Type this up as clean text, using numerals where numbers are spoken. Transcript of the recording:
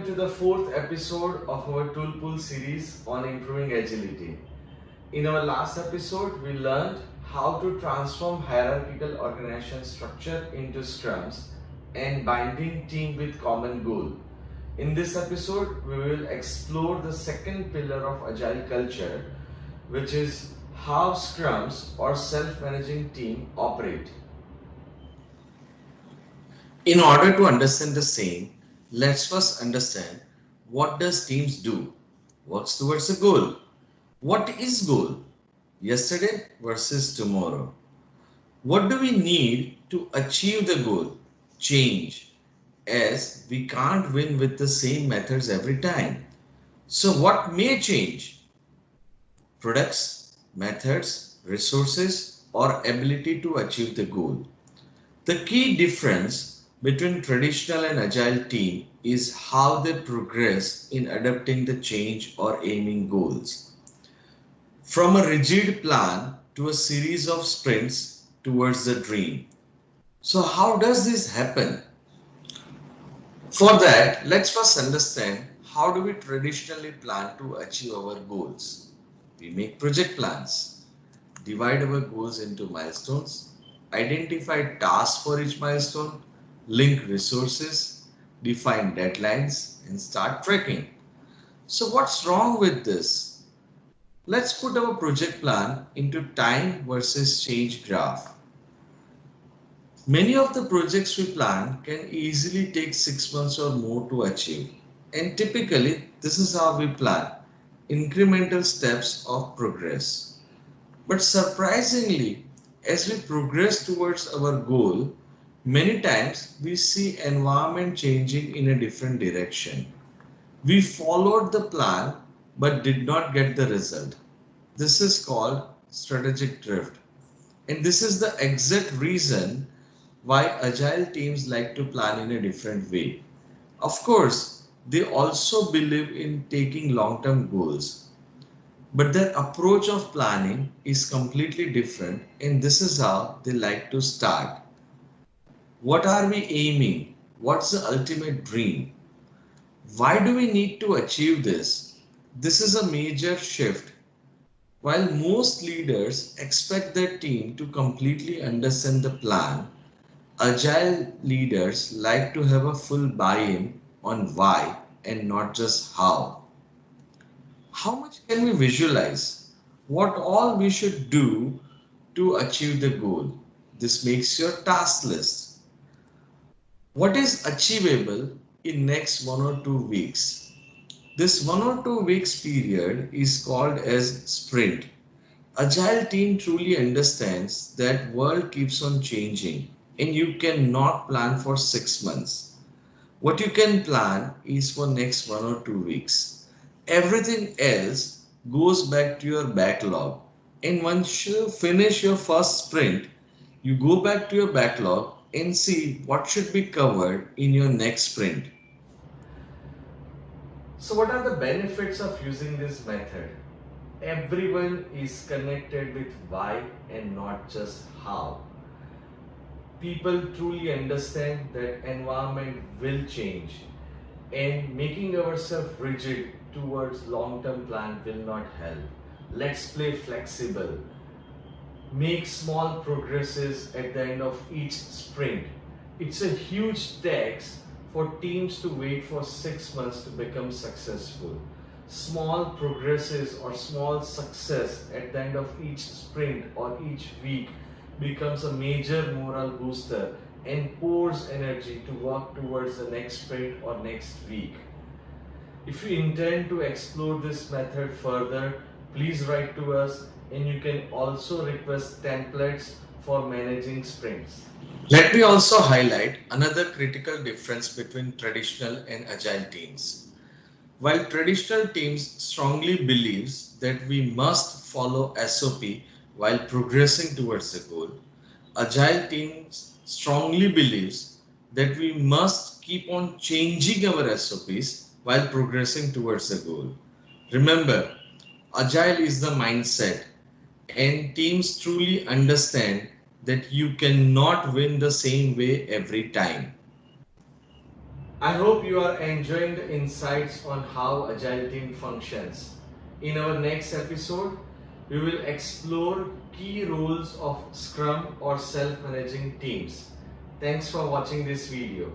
welcome to the fourth episode of our Tool Pool series on improving agility. In our last episode, we learned how to transform hierarchical organization structure into scrums and binding team with common goal. In this episode, we will explore the second pillar of agile culture, which is how scrums or self-managing team operate. In order to understand the same, let's first understand what does teams do? Works towards a goal. What is goal? Yesterday versus tomorrow. What do we need to achieve the goal? Change, as we can't win with the same methods every time. So what may change? Products, methods, resources, or ability to achieve the goal. The key difference between traditional and agile team is how they progress in adapting the change or aiming goals. From a rigid plan to a series of sprints towards the dream. So how does this happen? For that, let's first understand how do we traditionally plan to achieve our goals. We make project plans, divide our goals into milestones, identify tasks for each milestone, link resources, define deadlines, and start tracking. So what's wrong with this? Let's put our project plan into time versus change graph. Many of the projects we plan can easily take 6 months or more to achieve. And typically, this is how we plan incremental steps of progress. But surprisingly, as we progress towards our goal, many times we see environment changing in a different direction. We followed the plan but did not get the result. This is called strategic drift. And this is the exact reason why agile teams like to plan in a different way. Of course, they also believe in taking long-term goals, but their approach of planning is completely different, and this is how they like to start. What are we aiming? What's the ultimate dream? Why do we need to achieve this? This is a major shift. While most leaders expect their team to completely understand the plan, agile leaders like to have a full buy-in on why and not just how. How much can we visualize? What all we should do to achieve the goal? This makes your task list. What is achievable in next 1 or 2 weeks? This 1 or 2 weeks period is called as sprint. Agile team truly understands that world keeps on changing and you cannot plan for 6 months. What you can plan is for next 1 or 2 weeks. Everything else goes back to your backlog. And once you finish your first sprint, you go back to your backlog and see what should be covered in your next sprint. So, what are the benefits of using this method? Everyone is connected with why and not just how. People truly understand that environment will change, and making ourselves rigid towards long-term plan will not help. Let's play flexible. Make small progresses at the end of each sprint. It's a huge tax for teams to wait for 6 months to become successful. Small progresses or small success at the end of each sprint or each week becomes a major moral booster and pours energy to work towards the next sprint or next week. If you intend to explore this method further, please write to us, and you can also request templates for managing sprints. Let me also highlight another critical difference between traditional and agile teams. While traditional teams strongly believes that we must follow SOP while progressing towards the goal, agile teams strongly believes that we must keep on changing our SOPs while progressing towards the goal. Remember, agile is the mindset, and teams truly understand that you cannot win the same way every time. I hope you are enjoying the insights on how Agile team functions. In our next episode, we will explore key roles of Scrum or self-managing teams. Thanks for watching this video.